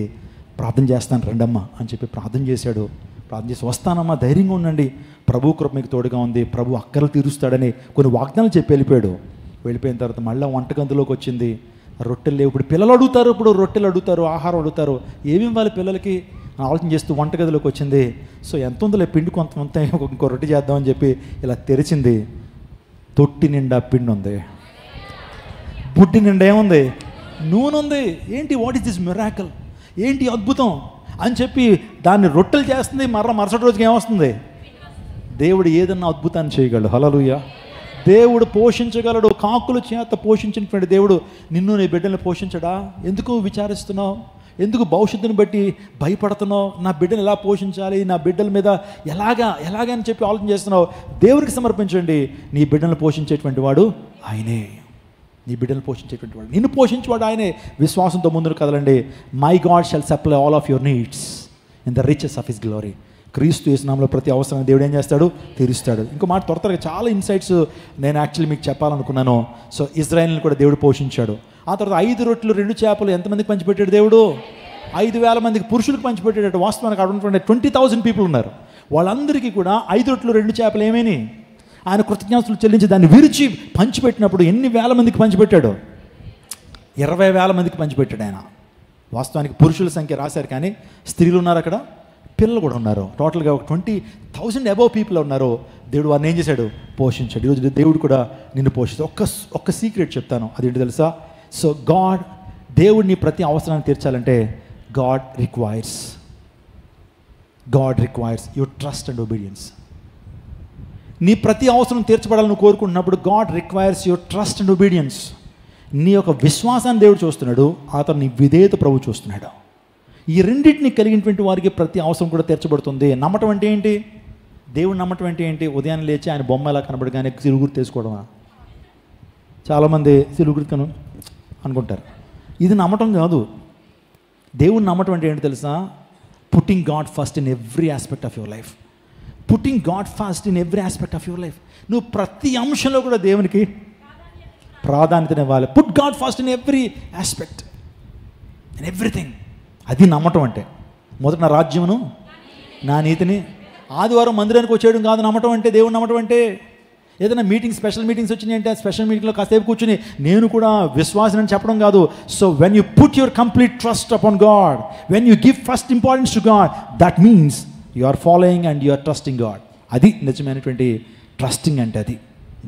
ప్రార్థన చేస్తాను రండమ్మా అని చెప్పి ప్రార్థన చేశాడు. ప్రార్థన చేసి వస్తానమ్మా, ధైర్యంగా ఉండండి, ప్రభు కృప మీకు తోడుగా ఉంది, ప్రభు అక్కర్లు తీరుస్తాడని కొన్ని వాగ్దానాలు చెప్పి వెళ్ళిపోయాడు. వెళ్ళిపోయిన తర్వాత మళ్ళీ వంటగదిలోకి వచ్చింది. రొట్టెలు లేవు. ఇప్పుడు పిల్లలు అడుగుతారు, ఇప్పుడు రొట్టెలు అడుగుతారు, ఆహారం అడుగుతారు, ఏమి ఇవ్వాలి పిల్లలకి ఆలోచన చేస్తూ వంటగదిలోకి వచ్చింది. సో ఎంత ఉందో పిండి కొంత ఇంకో రొట్టె చేద్దామని చెప్పి ఇలా తెరిచింది. తొట్టి నిండా పిండి ఉంది, బుడ్డి నిండా ఏముంది? నూనె ఉంది. ఏంటి, వాట్ ఈస్ దిస్ మిరాకల్, ఏంటి అద్భుతం అని చెప్పి దాన్ని రొట్టెలు చేస్తుంది. మరుసటి రోజుకి ఏమొస్తుంది? దేవుడు ఏదన్నా అద్భుతాన్ని చేయగలడు. హల్లెలూయా. దేవుడు పోషించగలడు. కాకుల చేత పోషించినటువంటి దేవుడు నిన్ను నీ బిడ్డల్ని పోషించడా? ఎందుకు విచారిస్తున్నావు? ఎందుకు భవిష్యత్తుని బట్టి భయపడుతున్నావు? నా బిడ్డను ఎలా పోషించాలి, నా బిడ్డల మీద ఎలాగని చెప్పి ఆలోచన చేస్తున్నావు? దేవుడికి సమర్పించండి. నీ బిడ్డలను పోషించేటువంటి వాడు ఆయనే. నీ బిడ్డలను పోషించేటువంటి వాడు, నిన్ను పోషించేవాడు ఆయనే. విశ్వాసంతో ముందుకు కదలండి. My God shall supply all of your needs in the riches of his glory. క్రీస్తు యేసు నామములో ప్రతి అవసరాన్ని దేవుడు ఏం చేస్తాడు? తీరుస్తాడు. ఇంకో మాట త్వరగా చాలా ఇన్సైట్స్ నేను యాక్చువల్లీ మీకు చెప్పాలనుకున్నాను. సో ఇజ్రాయెల్ని కూడా దేవుడు పోషించాడు. ఆ తర్వాత 5 రొట్టెలు 2 చేపలు ఎంతమందికి పంచిపెట్టాడు దేవుడు? 5,000 మందికి పురుషులకు పంచిపెట్టాడు. వాస్తవానికి అక్కడ ఉన్నటువంటి 20,000 పీపుల్ ఉన్నారు. వాళ్ళందరికీ కూడా 5 రొట్టెలు 2 చేపలు ఏమేని ఆయన కృతజ్ఞతలు చెల్లించి దాన్ని విరిచి పంచిపెట్టినప్పుడు ఎన్ని వేల మందికి పంచిపెట్టాడు? 20,000 మందికి పంచిపెట్టాడు ఆయన. వాస్తవానికి పురుషుల సంఖ్య రాశారు, కానీ స్త్రీలు ఉన్నారు, అక్కడ పిల్లలు కూడా ఉన్నారు. టోటల్గా 20,000 అబౌవ్ పీపుల్ ఉన్నారు. దేవుడు వారిని ఏం చేశాడు? పోషించాడు. ఈరోజు దేవుడు కూడా నిన్ను పోషిస్తాడు. ఒక్క సీక్రెట్ చెప్తాను, అదేంటి తెలుసా? సో దేవుడిని ప్రతి అవసరాన్ని తీర్చాలంటే God requires your trust and obedience. నీ ప్రతి అవసరం తీర్చబడాలని కోరుకుంటున్నప్పుడు God requires your trust and obedience. నీ యొక్క విశ్వాసాన్ని దేవుడు చూస్తున్నాడు, అతను నీ విధేయత ప్రభు చూస్తున్నాడు. ఈ రెండింటిని కలిగినటువంటి వారికి ప్రతి అవసరం కూడా తీర్చబడుతుంది. నమ్మటం అంటే ఏంటి? దేవుడు నమ్మటం అంటే ఏంటి? ఉదయాన్నే లేచి ఆయన బొమ్మ ఎలా కనబడగానే సిలుగురు తీసుకోవడమా? చాలామంది సిలుగురు అనుకుంటారు. ఇది నమ్మటం కాదు. దేవుని నమ్మటం అంటే ఏంటి తెలుసా? Putting God first in every aspect of your life. Putting God first in every aspect of your life. నువ్వు ప్రతి అంశంలో కూడా దేవునికి ప్రాధాన్యతనివ్వాలి. Put God first in every aspect, in everything. అది నమ్మటం అంటే. మొదట నా రాజ్యమును నా నీతిని. ఆదివారం మందిరానికి వచ్చేయడం కాదు నమ్మటం అంటే. దేవుని నమ్మటం అంటే ఏదైనా స్పెషల్ మీటింగ్స్ వచ్చినాయి అంటే స్పెషల్ మీటింగ్లో కాసేపు కూర్చుని నేను కూడా విశ్వాసం అని చెప్పడం కాదు. So when you put your complete trust upon God, when you give first importance to God, that means you are following and you are trusting God. అది నిజమైనటువంటి ట్రస్టింగ్ అంటే. అది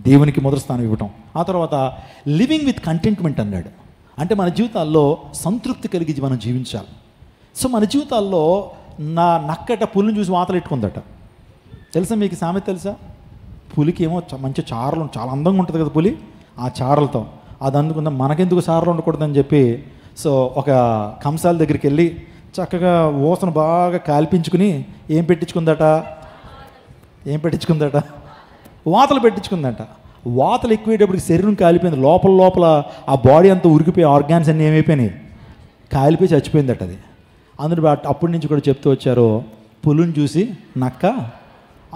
దేవునికి మొదటి స్థానం ఇవ్వటం. ఆ తర్వాత లివింగ్ విత్ కంటెంట్మెంట్ అన్నాడు. అంటే మన జీవితాల్లో సంతృప్తి కలిగి మనం జీవించాలి. సో మన జీవితాల్లో నా నక్కట పులిని చూసి వాతలు ఎట్టుకుందట. తెలుసా మీకు సామెత తెలుసా? పులికి ఏమో మంచి చారలు, చాలా అందంగా ఉంటుంది కదా పులి, ఆ చారలతో అది అందుకుందాం, మనకెందుకు చారలు ఉండకూడదని చెప్పి సో ఒక కంసాల దగ్గరికి వెళ్ళి చక్కగా ఊసను బాగా కాల్పించుకుని ఏం పెట్టించుకుందట వాతలు పెట్టించుకుందట. వాతలు ఎక్కువేటప్పటికి శరీరం కాలిపోయింది, లోపల ఆ బాడీ అంతా ఉరికిపోయి ఆర్గాన్స్ అన్నీ ఏమైపోయినాయి, కాలిపోయి చచ్చిపోయిందట అది. అందులో అప్పటి నుంచి కూడా చెప్తూ వచ్చారు, పులుని చూసి నక్క.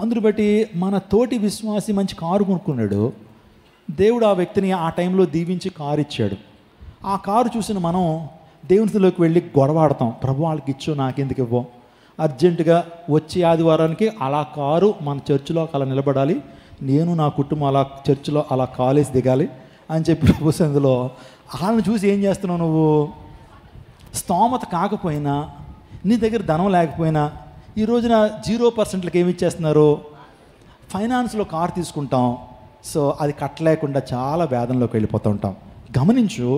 అందును బట్టి మన తోటి విశ్వాసి మంచి కారు కొనుక్కున్నాడు, దేవుడు ఆ వ్యక్తిని ఆ టైంలో దీవించి కారు ఇచ్చాడు. ఆ కారు చూసిన మనం దేవునిలోకి వెళ్ళి గొడవాడతాం, ప్రభు వాళ్ళకి ఇచ్చో నాకెందుకు ఇవ్వం, అర్జెంటుగా వచ్చే ఆదివారానికి అలా కారు మన చర్చిలో అలా నిలబడాలి, నేను నా కుటుంబం అలా చర్చిలో అలా కాలేసి దిగాలి అని చెప్పి ప్రభు అందులో వాళ్ళని చూసి ఏం చేస్తున్నావు నువ్వు? స్తోమత కాకపోయినా, నీ దగ్గర ధనం లేకపోయినా, ఈ రోజున 0%లకు ఏమి ఇచ్చేస్తున్నారు, ఫైనాన్స్లో కారు తీసుకుంటాం, సో అది కట్టలేకుండా చాలా వేదనలోకి వెళ్ళిపోతూ ఉంటాం. గమనించు,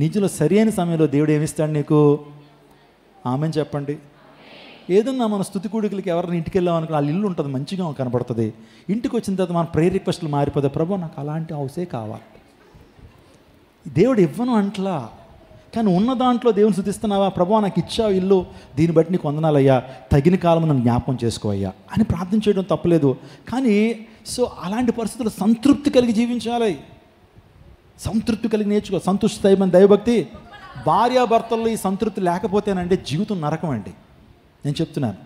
నిజంలో సరైన సమయంలో దేవుడు ఏమిస్తాడు నీకు? ఆమెను చెప్పండి. ఏదన్నా మన స్తుతి కూడికలకి ఎవరైనా ఇంటికి వెళ్ళామనుకో, వాళ్ళ ఇల్లు ఉంటుంది, మంచిగా కనపడుతుంది. ఇంటికి వచ్చిన తర్వాత మన ప్రేయర్ రిక్వెస్ట్లు మారిపోతాయి, ప్రభు నాకు అలాంటి హౌసే కావాలి. దేవుడు ఇవ్వను అంట్లా, కానీ ఉన్న దాంట్లో దేవుని స్తుతిస్తున్నావా, ప్రభు నాకు ఇచ్చావు ఇల్లు, దీన్ని బట్టి నీకు వందనాలయ్యా, తగిన కాలం నన్ను జ్ఞాపకం చేసుకోవయ్యా అని ప్రార్థన చేయడం తప్పలేదు. కానీ సో అలాంటి పరిస్థితుల్లో సంతృప్తి కలిగి జీవించాలి, సంతృప్తి కలిగి నేర్చుకో. సంతుష్టి దైవం దైవభక్తి. భార్యాభర్తల్లో ఈ సంతృప్తి లేకపోతేనంటే జీవితం నరకం అండి. నేను చెప్తున్నాను,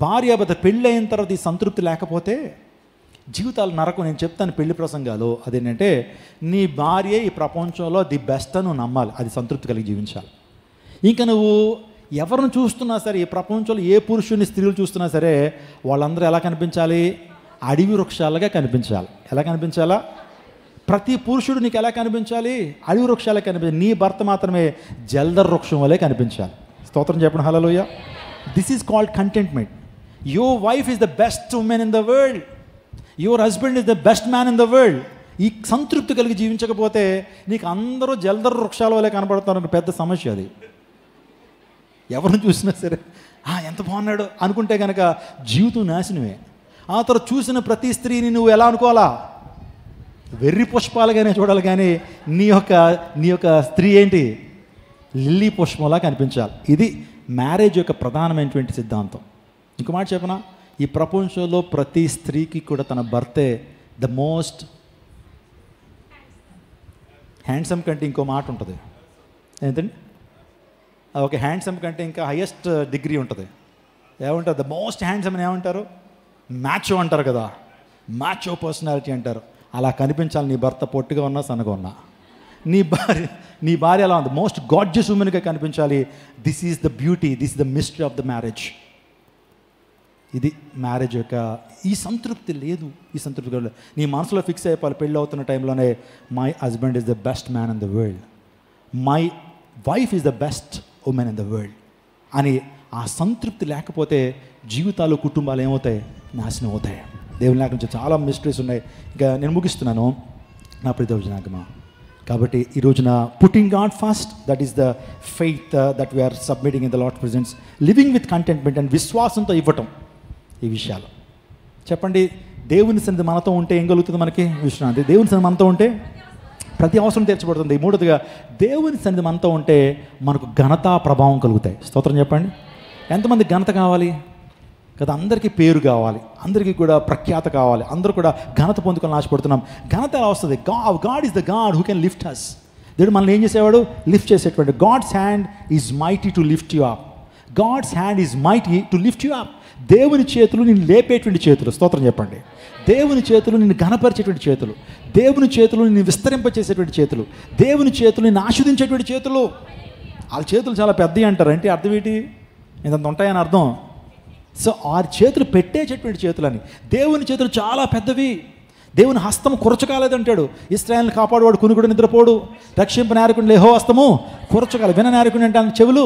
భార్యాభర్త పెళ్ళి అయిన తర్వాత ఈ సంతృప్తి లేకపోతే జీవితాలు నరకం. నేను చెప్తాను పెళ్లి ప్రసంగాలు, అదేంటంటే నీ భార్య ఈ ప్రపంచంలో ది బెస్ట్ అని నువ్వు నమ్మాలి, అది సంతృప్తి కలిగి జీవించాలి. ఇంకా నువ్వు ఎవరిని చూస్తున్నా సరే, ఈ ప్రపంచంలో ఏ పురుషుని స్త్రీలు చూస్తున్నా సరే, వాళ్ళందరూ ఎలా కనిపించాలి? అడవి వృక్షాలుగా కనిపించాలి. ఎలా కనిపించాలా? ప్రతి పురుషుడు నీకు ఎలా కనిపించాలి? అడవి వృక్షాలే కనిపించాలి. నీ భర్త మాత్రమే జల్దర్ వృక్షం వలె కనిపించాలి. స్తోత్రం చెప్పండి, hallelujah. This is called contentment. Your wife is the best woman in the world, your husband is the best man in the world. ఈ సంతృప్తి కలిగి జీవించకపోతే నీకు అందరూ జల్దర్ వృక్షాల వలె కనబడతారు, పెద్ద సమస్య అది. ఎవరిని చూసినా సరే ఎంత బాగున్నాడు అనుకుంటే కనుక జీవితం నాశనమే. ఆ తర్వాత చూసిన ప్రతి స్త్రీని నువ్వు ఎలా అనుకోవాలా? వెర్రి పుష్పాలుగానే చూడాలి, కానీ నీ యొక్క స్త్రీ ఏంటి? లిల్లీ పుష్పంలా కనిపించాలి. ఇది మ్యారేజ్ యొక్క ప్రధానమైనటువంటి సిద్ధాంతం. ఇంకో మాట చెప్పనా, ఈ ప్రపంచంలో ప్రతి స్త్రీకి కూడా తన భర్తే ద మోస్ట్ హ్యాండ్సమ్ కంటే ఇంకో మాట ఉంటుంది ఏంటండి, ఓకే, హ్యాండ్సమ్ కంటే ఇంకా హైయెస్ట్ డిగ్రీ ఉంటుంది. ఏమంటారు? ద మోస్ట్ హ్యాండ్సమ్ అని ఏమంటారు? మ్యాచో అంటారు కదా, మ్యాచో పర్సనాలిటీ అంటారు. అలా కనిపించాలి నీ భర్త, పొట్టిగా ఉన్నా సన్నగా ఉన్నా. నీ భార్య అలా ఉంది, మోస్ట్ గాడ్జియస్ ఉమెన్గా కనిపించాలి. This is the beauty, this is the mystery of the marriage. ఇది మ్యారేజ్ యొక్క ఈ సంతృప్తి లేదు. ఈ సంతృప్తి లేదు. నీ మనసులో ఫిక్స్ అయిపోవాలి పెళ్ళి అవుతున్న టైంలోనే, my husband is the best man in the world, my wife is the best woman in the world అని ఆ సంతృప్తి లేకపోతే జీవితాలు, కుటుంబాలు ఏమవుతాయి? నాశనం అవుతాయి. దేవుని లేఖ నుంచి చాలా మిస్టరీస్ ఉన్నాయి. ఇంకా నేను ముగిస్తున్నాను నా ప్రియజనాగమా. కాబట్టి ఈ రోజున putting God first, that is the faith that we are submitting in the Lord presence, living with contentment and విశ్వాసంతో ఇవ్వటం. ఈ విషయాలు చెప్పండి. దేవుని సన్నిధి మనతో ఉంటే ఏం కలుగుతుంది మనకి? విశ్రాంతి. దేవుని సన్నిధి మనతో ఉంటే ప్రతి అవసరం తీర్చబడుతుంది. మూడోదిగా, దేవుని సన్నిధి మనతో ఉంటే మనకు ఘనత, ప్రభావం కలుగుతాయి. స్తోత్రం చెప్పండి. ఎంతమంది ఘనత కావాలి కదా? అందరికీ పేరు కావాలి, అందరికీ కూడా ప్రఖ్యాత కావాలి, అందరూ కూడా ఘనత పొందుకొని ఆశపడుతున్నాం. ఘనత ఎలా వస్తుంది? God is the God who can lift us. దేవుడు మనల్ని ఏం చేసేవాడు? లిఫ్ట్ చేసేటువంటి. God's hand is mighty to lift you up. God's hand is mighty to lift you up. దేవుని చేతులు నిన్ను లేపేటువంటి చేతులు. స్తోత్రం చెప్పండి. దేవుని చేతులు నిన్ను ఘనపరిచేటువంటి చేతులు, దేవుని చేతులు నిన్ను విస్తరింపచేసేటువంటి చేతులు, దేవుని చేతులు నిన్ను ఆస్వాదించేటువంటి చేతులు. వాళ్ళ చేతులు చాలా పెద్దవి అంటారు. అంటే అర్థం ఏంటి? ఇంతంత ఉంటాయని అర్థం. సో ఆ చేతులు పెట్టేసేటువంటి చేతులు అని. దేవుని చేతులు చాలా పెద్దవి. దేవుని హస్తం కురచకాలేదంటాడు. ఇశ్రాయేలుని కాపాడువాడు కునుకుడు నిద్రపోడు, రక్షింప నేరకుండా యెహోవా హస్తము కురచకాలి, విన నేరకుండా అంటే ఆయన చెవులు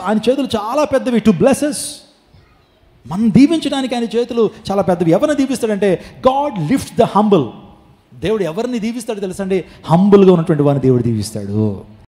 ఆయన చేతులు చాలా పెద్దవి. టు బ్లెసెస్, మనం దీవించడానికి ఆయన చేతులు చాలా పెద్దవి. ఎవరిని దీవిస్తాడంటే గాడ్ లిఫ్ట్ ద హంబుల్. దేవుడు ఎవరిని దీవిస్తాడు తెలుసండి? హంబుల్గా ఉన్నటువంటి వారిని దేవుడు దీవిస్తాడు.